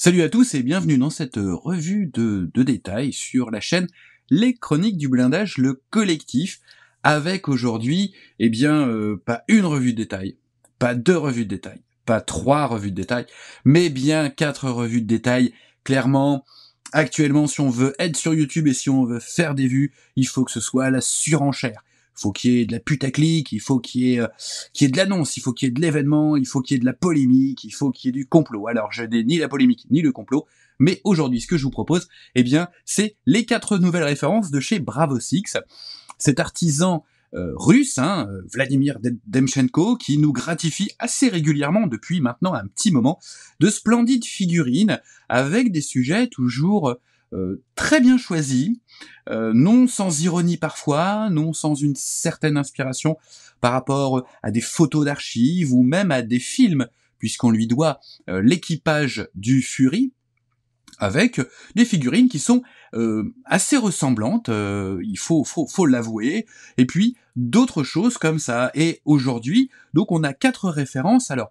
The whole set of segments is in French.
Salut à tous et bienvenue dans cette revue de détails sur la chaîne Les Chroniques du Blindage, le collectif, avec aujourd'hui, pas une revue de détails, pas deux revues de détails, pas trois revues de détails, mais bien quatre revues de détails. Clairement, actuellement, si on veut être sur YouTube et si on veut faire des vues, il faut que ce soit la surenchère. Il faut qu'il y ait de la putaclic, il faut qu'il y ait de l'annonce, il faut qu'il y ait de l'événement, il faut qu'il y ait de la polémique, il faut qu'il y ait du complot. Alors, je n'ai ni la polémique ni le complot, mais aujourd'hui, ce que je vous propose, c'est les 4 nouvelles références de chez Bravo Six, cet artisan russe, Vladimir Demchenko, qui nous gratifie assez régulièrement depuis maintenant un petit moment de splendides figurines avec des sujets toujours très bien choisis, non sans ironie parfois, non sans une certaine inspiration par rapport à des photos d'archives ou même à des films, puisqu'on lui doit l'équipage du Fury, avec des figurines qui sont assez ressemblantes, il faut l'avouer, et puis d'autres choses comme ça. Et aujourd'hui, donc on a 4 références. Alors,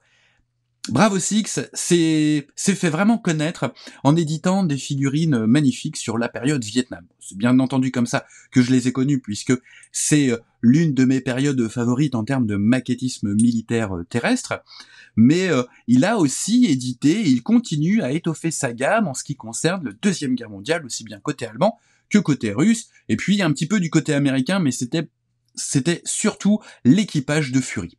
Bravo Six s'est fait vraiment connaître en éditant des figurines magnifiques sur la période Vietnam. C'est bien entendu comme ça que je les ai connues, puisque c'est l'une de mes périodes favorites en termes de maquettisme militaire terrestre. Mais il a aussi édité, et il continue à étoffer sa gamme en ce qui concerne le Deuxième Guerre mondiale, aussi bien côté allemand que côté russe, et puis un petit peu du côté américain, mais c'était surtout l'équipage de Fury.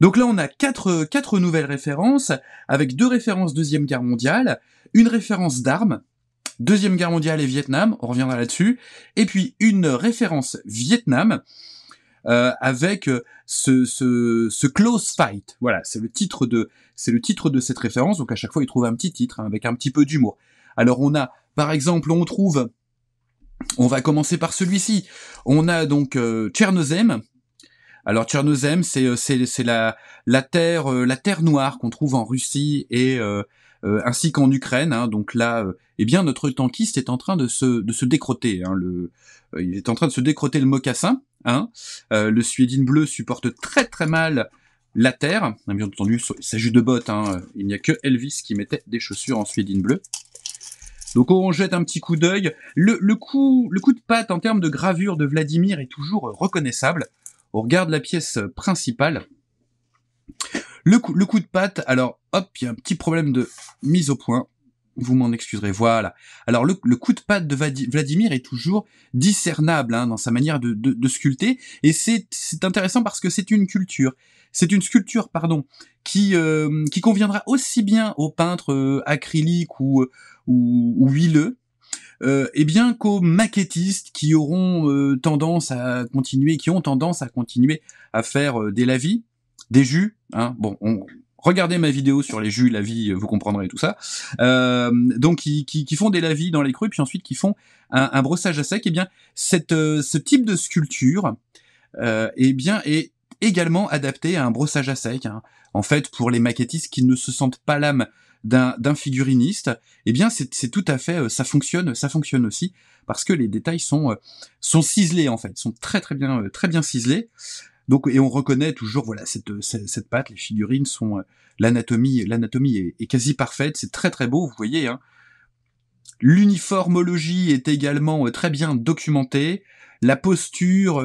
Donc là, on a quatre nouvelles références, avec 2 références Deuxième Guerre mondiale, une référence d'armes, Deuxième Guerre mondiale et Vietnam, on reviendra là-dessus, et puis une référence Vietnam, avec ce close fight. Voilà, c'est le titre de cette référence, donc à chaque fois, il trouve un petit titre, avec un petit peu d'humour. Alors on a, par exemple, on va commencer par celui-ci, on a donc Tchernozem. Alors Tchernozem, c'est la terre noire qu'on trouve en Russie et ainsi qu'en Ukraine. Donc là, notre tankiste est en train de se décrotter. Il est en train de se décrotter le mocassin. Le Suédine bleu supporte très très mal la terre. Bien entendu, il s'agit de bottes. Il n'y a que Elvis qui mettait des chaussures en Suédine bleu. Donc on jette un petit coup d'œil. Le coup de patte en termes de gravure de Vladimir est toujours reconnaissable. On regarde la pièce principale. Le coup de patte, alors hop, il y a un petit problème de mise au point. Vous m'en excuserez, voilà. Alors le coup de patte de Vladimir est toujours discernable dans sa manière de sculpter, et c'est intéressant parce que c'est une sculpture, qui conviendra aussi bien aux peintres acryliques ou huileux, qu'aux maquettistes qui auront tendance à continuer à faire des lavis, des jus. Regardez ma vidéo sur les jus, la vie, vous comprendrez tout ça. Donc qui font des lavis dans les creux, puis ensuite qui font un brossage à sec. Ce type de sculpture, est également adapté à un brossage à sec. En fait, pour les maquettistes qui ne se sentent pas l'âme d'un figuriniste, c'est tout à fait, ça fonctionne aussi parce que les détails sont ciselés en fait, sont très bien ciselés. Donc, et on reconnaît toujours, voilà, cette patte. Les figurines sont, l'anatomie est quasi parfaite. C'est très très beau, vous voyez. L'uniformologie est également très bien documentée. La posture,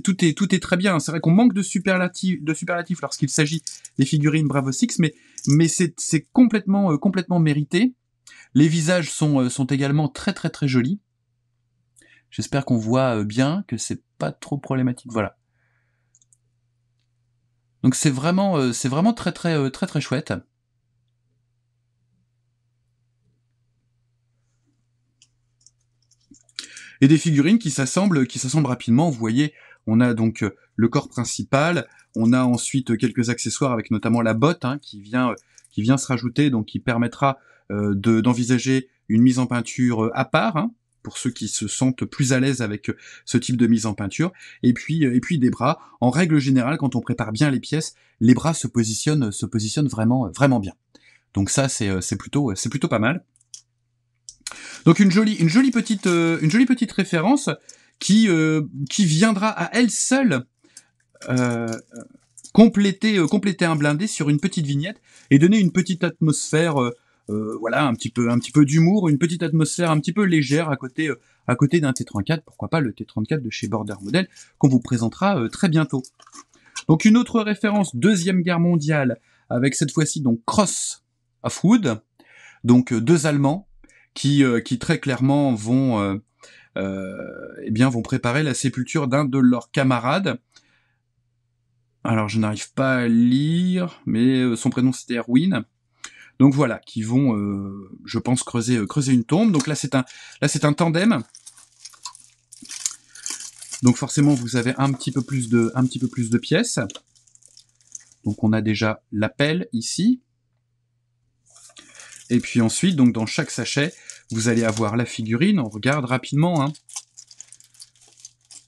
tout est très bien. C'est vrai qu'on manque de superlatifs lorsqu'il s'agit des figurines Bravo Six, mais c'est complètement mérité. Les visages sont également très très très jolis. J'espère qu'on voit bien, que c'est pas trop problématique. Voilà. Donc c'est vraiment très très chouette. Et des figurines qui s'assemblent rapidement. Vous voyez, on a donc le corps principal, on a ensuite quelques accessoires avec notamment la botte qui vient se rajouter, donc qui permettra d'envisager une mise en peinture à part, pour ceux qui se sentent plus à l'aise avec ce type de mise en peinture. Et puis des bras. En règle générale, quand on prépare bien les pièces, les bras se positionnent vraiment bien. Donc ça, c'est plutôt pas mal. Donc une jolie petite référence qui viendra à elle seule compléter un blindé sur une petite vignette et donner une petite atmosphère voilà, un petit peu d'humour, une petite atmosphère un petit peu légère à côté d'un T34, pourquoi pas le T34 de chez Border Model, qu'on vous présentera très bientôt. Donc une autre référence, Deuxième Guerre mondiale, avec cette fois-ci donc Cross of Wood, donc deux Allemands qui très clairement vont vont préparer la sépulture d'un de leurs camarades. Alors je n'arrive pas à lire, mais son prénom c'était Erwin. Donc voilà, qui vont, je pense, creuser une tombe. Donc là c'est un tandem. Donc forcément vous avez un petit peu plus de pièces. Donc on a déjà la pelle ici. Et puis ensuite, donc dans chaque sachet, vous allez avoir la figurine. On regarde rapidement, hein.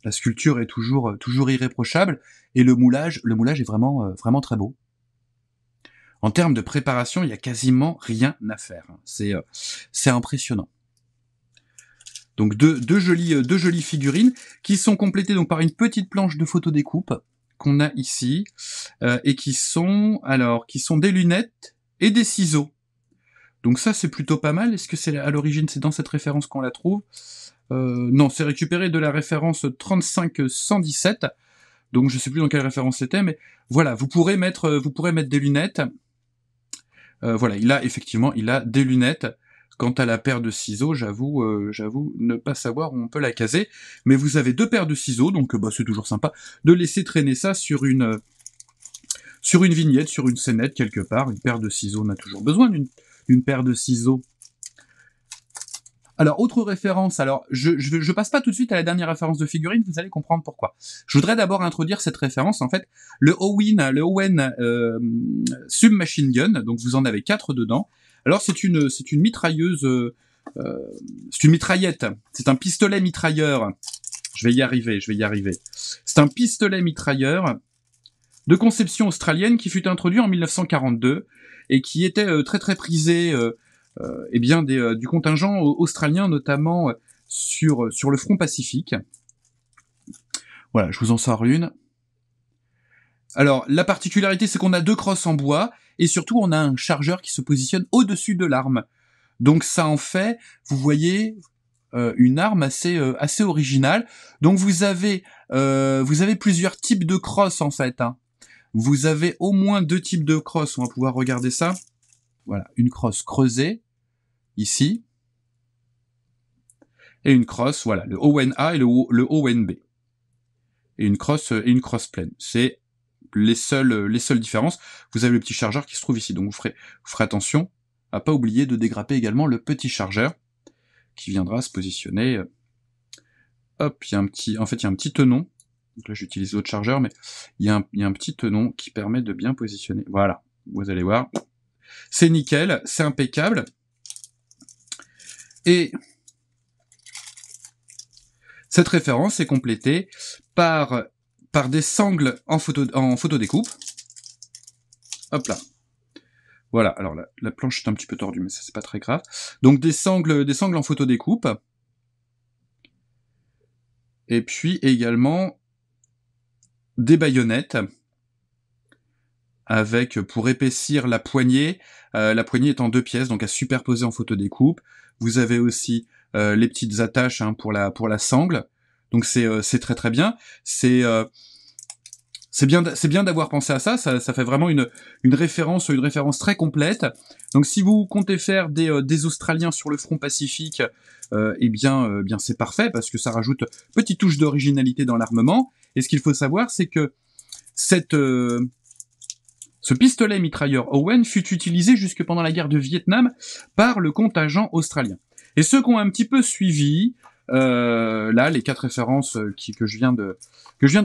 La sculpture est toujours irréprochable, et le moulage est vraiment très beau. En termes de préparation, il y a quasiment rien à faire. C'est impressionnant. Donc deux jolies figurines qui sont complétées donc par une petite planche de photodécoupe qu'on a ici et qui sont des lunettes et des ciseaux. Donc ça c'est plutôt pas mal. Est-ce que c'est à l'origine, c'est dans cette référence qu'on la trouve? Non, c'est récupéré de la référence 3517. Donc je sais plus dans quelle référence c'était, mais voilà, vous pourrez mettre des lunettes. Voilà, il a des lunettes. Quant à la paire de ciseaux, j'avoue ne pas savoir où on peut la caser. Mais vous avez deux paires de ciseaux, donc c'est toujours sympa de laisser traîner ça sur une vignette, sur une scénette quelque part. Une paire de ciseaux, on a toujours besoin d'une paire de ciseaux. Alors, autre référence, alors je passe pas tout de suite à la dernière référence de figurine, vous allez comprendre pourquoi. Je voudrais d'abord introduire cette référence, en fait, le Owen Submachine Gun, donc vous en avez 4 dedans. Alors c'est une mitrailleuse, c'est une mitraillette, c'est un pistolet mitrailleur, je vais y arriver. C'est un pistolet mitrailleur de conception australienne qui fut introduit en 1942 et qui était très prisé du contingent australien, notamment sur le front Pacifique. Voilà, je vous en sors une. Alors, la particularité, c'est qu'on a deux crosses en bois, et surtout, on a un chargeur qui se positionne au-dessus de l'arme. Donc ça en fait, vous voyez, une arme assez originale. Donc vous avez plusieurs types de crosses, en fait, hein. Vous avez au moins 2 types de crosses, on va pouvoir regarder ça. Voilà, une crosse creusée, ici, et une crosse, voilà, le ONA et le ONB. Et une crosse pleine. C'est les seules différences. Vous avez le petit chargeur qui se trouve ici, donc vous ferez attention à pas oublier de dégrapper également le petit chargeur qui viendra se positionner. Hop, il y a un petit tenon. Donc là j'utilise l'autre chargeur, mais il y a un petit tenon qui permet de bien positionner. Voilà, vous allez voir. C'est nickel, c'est impeccable. Et cette référence est complétée par des sangles en photodécoupe. Hop là. Voilà, alors la planche est un petit peu tordue, mais ça c'est pas très grave. Donc des sangles en photodécoupe. Et puis également des baïonnettes avec, pour épaissir la poignée est en 2 pièces, donc à superposer en photodécoupe. Vous avez aussi les petites attaches, hein, pour la sangle. Donc c'est très bien. C'est bien d'avoir pensé à ça fait vraiment une référence très complète. Donc si vous comptez faire des Australiens sur le front Pacifique, bien c'est parfait parce que ça rajoute petite touche d'originalité dans l'armement. Et ce qu'il faut savoir, c'est que ce pistolet mitrailleur Owen fut utilisé jusque pendant la guerre de Vietnam par le contingent australien. Et ceux qui ont un petit peu suivi, là, les 4 références que je viens de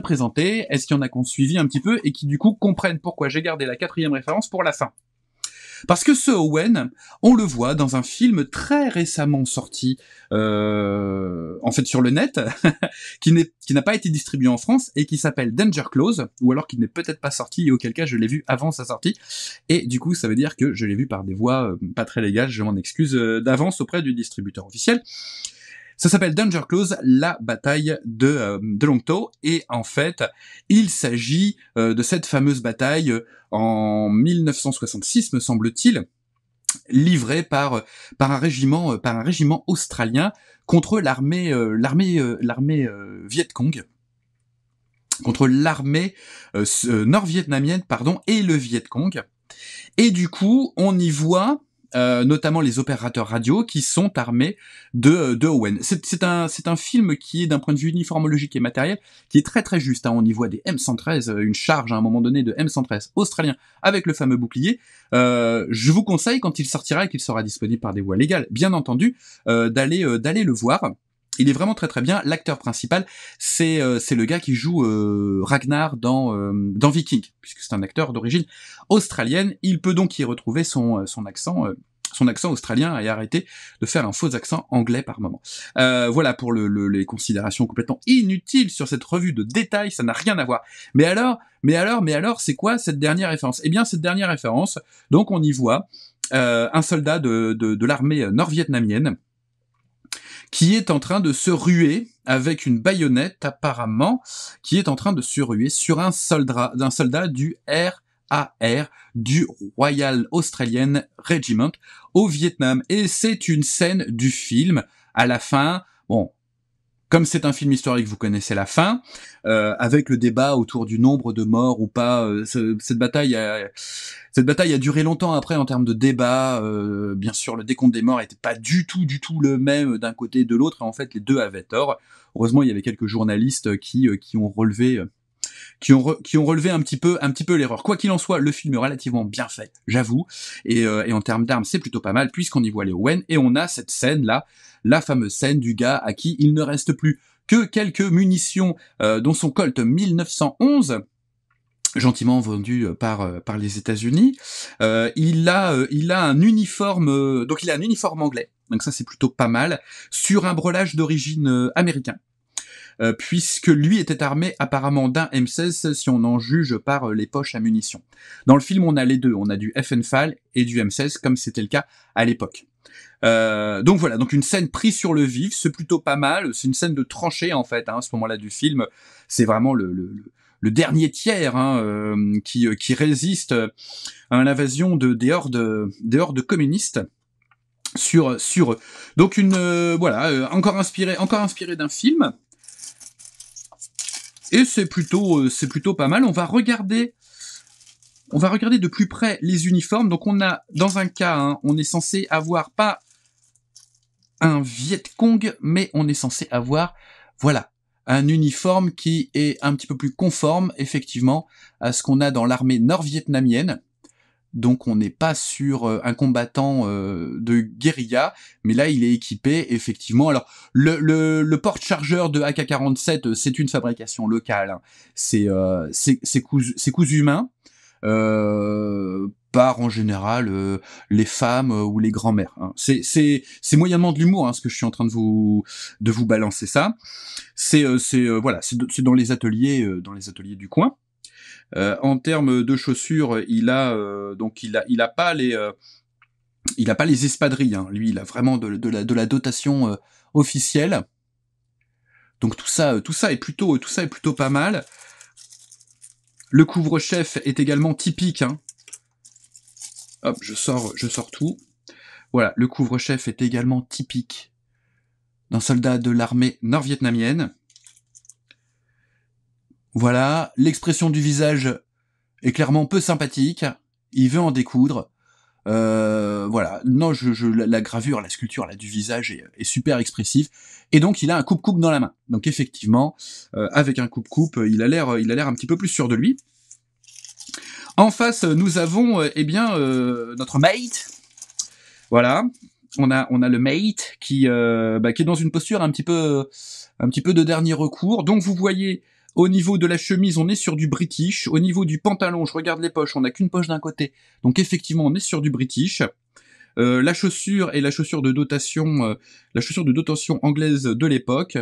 présenter, est-ce qu'il y en a qui ont suivi un petit peu et qui du coup comprennent pourquoi j'ai gardé la 4e référence pour la fin? Parce que ce Owen, on le voit dans un film très récemment sorti, en fait sur le net, qui n'a pas été distribué en France et qui s'appelle Danger Close, ou alors qui n'est peut-être pas sorti et auquel cas je l'ai vu avant sa sortie. Et du coup, ça veut dire que je l'ai vu par des voies pas très légales. Je m'en excuse d'avance auprès du distributeur officiel. Ça s'appelle Danger Close, la bataille de Longtow, et en fait, il s'agit de cette fameuse bataille en 1966, me semble-t-il, livré par un régiment australien contre l'armée Viet Cong, contre l'armée nord-vietnamienne, pardon, et le Viet Cong. Et du coup, on y voit notamment les opérateurs radio qui sont armés de Owen. C'est un film qui est d'un point de vue uniformologique et matériel qui est très très juste. Hein. On y voit des M113, une charge à un moment donné de M113 australiens avec le fameux bouclier. Je vous conseille quand il sortira et qu'il sera disponible par des voies légales, bien entendu, d'aller le voir. Il est vraiment très très bien. L'acteur principal, c'est le gars qui joue Ragnar dans Viking, puisque c'est un acteur d'origine australienne. Il peut donc y retrouver son accent australien et arrêter de faire un faux accent anglais par moment. Voilà pour les considérations complètement inutiles sur cette revue de détails, ça n'a rien à voir. Mais alors, c'est quoi cette dernière référence ? Eh bien, cette dernière référence, donc on y voit un soldat de l'armée nord-vietnamienne qui est en train de se ruer avec une baïonnette apparemment, qui est en train de se ruer sur un soldat du RAR, du Royal Australian Regiment au Vietnam. Et c'est une scène du film à la fin. Bon, comme c'est un film historique, vous connaissez la fin, avec le débat autour du nombre de morts ou pas. Cette bataille a duré longtemps après en termes de débat. Bien sûr, le décompte des morts était pas du tout le même d'un côté et de l'autre. Et en fait, les deux avaient tort. Heureusement, il y avait quelques journalistes qui ont relevé un petit peu l'erreur. Quoi qu'il en soit, le film est relativement bien fait, j'avoue. Et en termes d'armes, c'est plutôt pas mal, puisqu'on y voit les Owen, et on a cette scène-là, la fameuse scène du gars à qui il ne reste plus que quelques munitions, dont son Colt 1911, gentiment vendu par les États-Unis. Il a un uniforme, donc il a un uniforme anglais. Donc ça, c'est plutôt pas mal, sur un breulage d'origine américain. Puisque lui était armé apparemment d'un M16 si on en juge par les poches à munitions. Dans le film, on a les deux, on a du FN-FAL et du M16, comme c'était le cas à l'époque. Donc voilà, donc une scène prise sur le vif, c'est plutôt pas mal, c'est une scène de tranchée en fait, hein, à ce moment-là du film, c'est vraiment le dernier tiers qui résiste à l'invasion des hordes communistes sur eux. Donc encore inspiré d'un film. Et c'est plutôt pas mal. On va regarder de plus près les uniformes. Donc on a, dans un cas, hein, on est censé avoir pas un Viet Cong, mais on est censé avoir, voilà, un uniforme qui est un petit peu plus conforme, effectivement, à ce qu'on a dans l'armée nord-vietnamienne. Donc on n'est pas sur un combattant de guérilla, mais là il est équipé effectivement. Alors le porte-chargeur de AK-47, c'est une fabrication locale. Hein. C'est cousu main par en général les femmes ou les grands-mères. Hein. C'est moyennement de l'humour, hein, ce que je suis en train de vous balancer ça. C'est dans les ateliers du coin. En termes de chaussures, il a pas les espadrilles. Hein. Lui, il a vraiment de la dotation officielle. Donc tout ça est plutôt pas mal. Le couvre-chef est également typique. Hein. Hop, je sors tout. Voilà, le couvre-chef est également typique d'un soldat de l'armée nord-vietnamienne. Voilà, l'expression du visage est clairement peu sympathique. Il veut en découdre. Voilà. Non, la gravure, la sculpture là du visage est super expressive. Et donc il a un coupe-coupe dans la main. Donc effectivement, avec un coupe-coupe, il a l'air un petit peu plus sûr de lui. En face, nous avons notre mate. Voilà. On a le mate qui est dans une posture un petit peu de dernier recours. Donc vous voyez, au niveau de la chemise, on est sur du British. Au niveau du pantalon, je regarde les poches, on n'a qu'une poche d'un côté. Donc effectivement, on est sur du British. La chaussure est la chaussure de dotation anglaise de l'époque.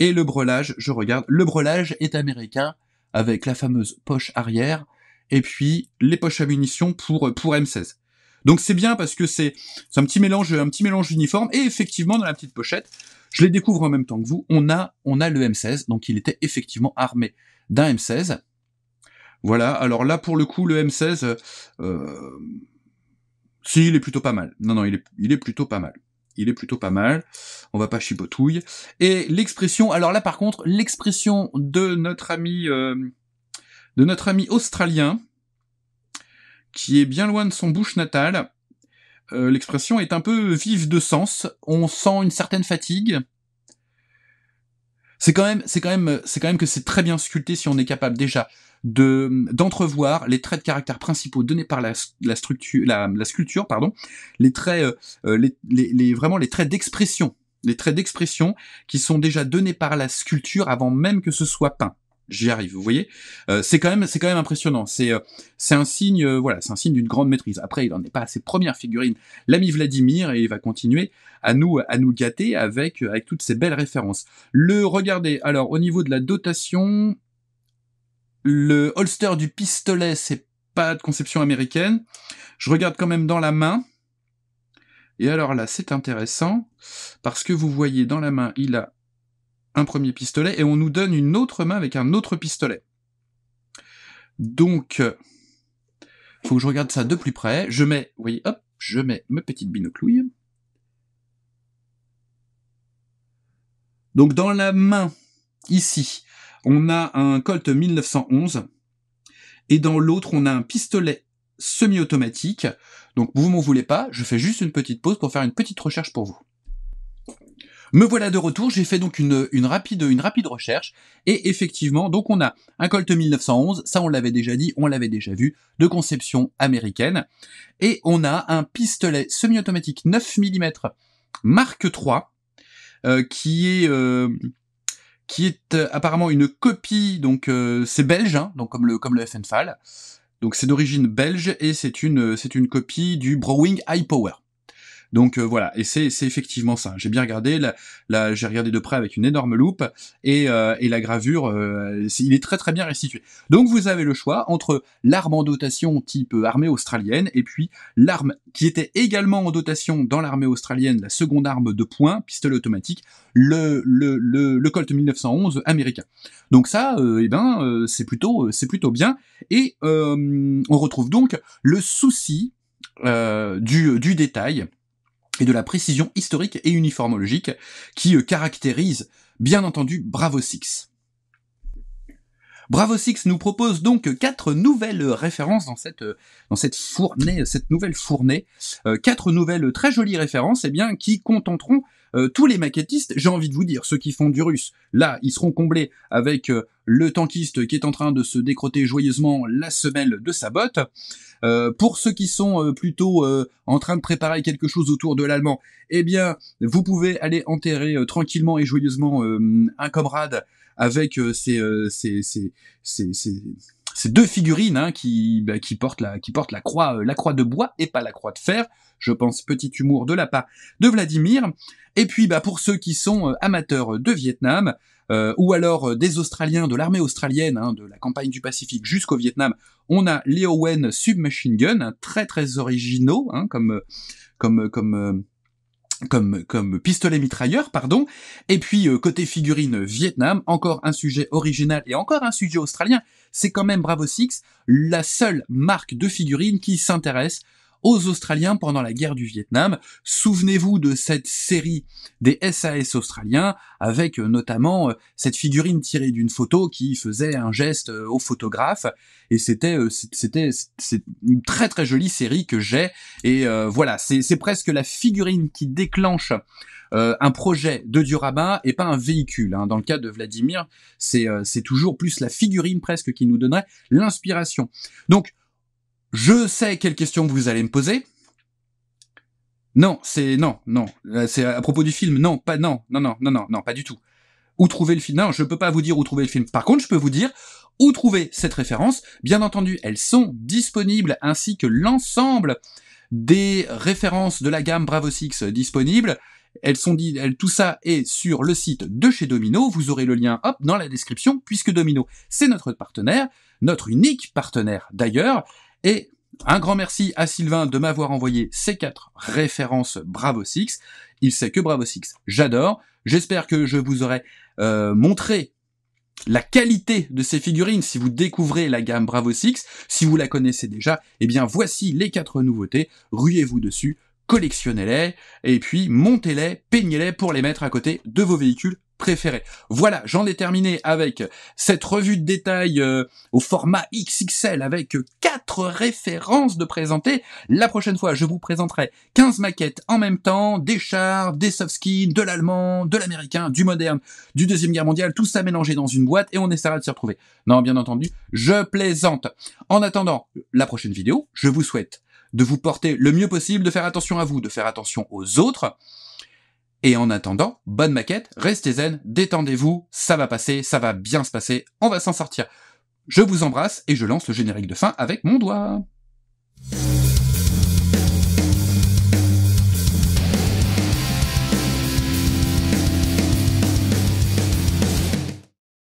Et le breulage, je regarde, le breulage est américain avec la fameuse poche arrière et puis les poches à munitions pour M16. Donc c'est bien parce que c'est un petit mélange uniforme. Et effectivement, dans la petite pochette, je les découvre en même temps que vous, on a le M16, donc il était effectivement armé d'un M16. Voilà, alors là pour le coup le M16, Si, il est plutôt pas mal. Non, non, il est plutôt pas mal. Il est plutôt pas mal. On va pas chipotouille. Et l'expression, alors là par contre, l'expression de notre ami australien, qui est bien loin de son bouche natale, l'expression est un peu vive de sens. On sent une certaine fatigue. C'est quand même que c'est très bien sculpté si on est capable déjà d'entrevoir les traits de caractère principaux donnés par la sculpture, pardon, les traits, vraiment les traits d'expression, qui sont déjà donnés par la sculpture avant même que ce soit peint. J'y arrive, vous voyez. C'est quand même impressionnant. C'est un signe, c'est un signe d'une grande maîtrise. Après, il n'en est pas à ses premières figurines, l'ami Vladimir, et il va continuer à nous gâter avec toutes ces belles références. Regardez, alors au niveau de la dotation, le holster du pistolet, c'est pas de conception américaine. Je regarde quand même dans la main. Et alors là, c'est intéressant, parce que vous voyez, dans la main, il a un premier pistolet, et on nous donne une autre main avec un autre pistolet. Donc, faut que je regarde ça de plus près. Je mets, vous voyez, hop, je mets mes petites binoclouilles. Donc dans la main, ici, on a un Colt 1911, et dans l'autre, on a un pistolet semi-automatique. Donc vous m'en voulez pas, je fais juste une petite pause pour faire une petite recherche pour vous. Me voilà de retour, j'ai fait donc une rapide recherche, et effectivement, donc on a un Colt 1911, ça on l'avait déjà dit, on l'avait déjà vu, de conception américaine, et on a un pistolet semi-automatique 9 mm Mark III, qui est apparemment une copie, donc c'est belge, hein, donc comme le FN-FAL, donc c'est d'origine belge, et c'est une copie du Browning High Power. Donc voilà, et c'est effectivement ça. J'ai bien regardé, j'ai regardé de près avec une énorme loupe, et la gravure, il est très très bien restitué. Donc vous avez le choix entre l'arme en dotation type armée australienne, et puis l'arme qui était également en dotation dans l'armée australienne, la seconde arme de poing, pistolet automatique, le Colt 1911 américain. Donc ça, c'est plutôt bien, et on retrouve donc le souci du détail et de la précision historique et uniformologique qui caractérise, bien entendu, Bravo Six. Bravo Six nous propose donc 4 nouvelles références dans cette nouvelle fournée, 4 nouvelles très jolies références, qui contenteront tous les maquettistes, j'ai envie de vous dire, ceux qui font du russe, là, ils seront comblés avec le tankiste qui est en train de se décrotter joyeusement la semelle de sa botte. Pour ceux qui sont plutôt en train de préparer quelque chose autour de l'allemand, vous pouvez aller enterrer tranquillement et joyeusement un comrade avec ces 2 figurines qui portent la croix de bois et pas la croix de fer. Je pense, petit humour de la part de Vladimir. Et puis pour ceux qui sont amateurs de Vietnam, ou alors des Australiens, de l'armée australienne, de la campagne du Pacifique jusqu'au Vietnam, on a les Owen Submachine Gun, très très originaux, comme pistolet mitrailleur, pardon. Et puis côté figurine Vietnam, encore un sujet original et encore un sujet australien. C'est quand même Bravo Six, la seule marque de figurines qui s'intéresse aux Australiens pendant la guerre du Vietnam. Souvenez-vous de cette série des SAS australiens, avec notamment cette figurine tirée d'une photo qui faisait un geste au photographe, et c'est une très très jolie série que j'ai, et voilà, c'est presque la figurine qui déclenche un projet de diorama et pas un véhicule. Dans le cas de Vladimir, c'est toujours plus la figurine presque qui nous donnerait l'inspiration. Donc, je sais quelles questions vous allez me poser. Non, c'est à propos du film. Non, pas du tout. Où trouver le film? Non, je peux pas vous dire où trouver le film. Par contre, je peux vous dire où trouver cette référence. Bien entendu, elles sont disponibles, ainsi que l'ensemble des références de la gamme Bravo Six disponibles. Tout ça est sur le site de chez Domino. Vous aurez le lien, dans la description, puisque Domino, c'est notre partenaire, notre unique partenaire d'ailleurs. Et un grand merci à Sylvain de m'avoir envoyé ces 4 références Bravo Six. Il sait que Bravo Six, j'adore. J'espère que je vous aurai montré la qualité de ces figurines si vous découvrez la gamme Bravo Six. Si vous la connaissez déjà, eh bien voici les 4 nouveautés, ruez-vous dessus, collectionnez-les, et puis montez-les, peignez-les pour les mettre à côté de vos véhicules préférés. Voilà, j'en ai terminé avec cette revue de détail au format XXL avec 4 références de présenter. La prochaine fois, je vous présenterai 15 maquettes en même temps, des chars, des soft skins, de l'allemand, de l'américain, du moderne, du Deuxième Guerre mondiale, tout ça mélangé dans une boîte et on essaiera de s'y retrouver. Non, bien entendu, je plaisante. En attendant la prochaine vidéo, je vous souhaite de vous porter le mieux possible, de faire attention à vous, de faire attention aux autres. Et en attendant, bonne maquette, restez zen, détendez-vous, ça va passer, ça va bien se passer, on va s'en sortir. Je vous embrasse et je lance le générique de fin avec mon doigt.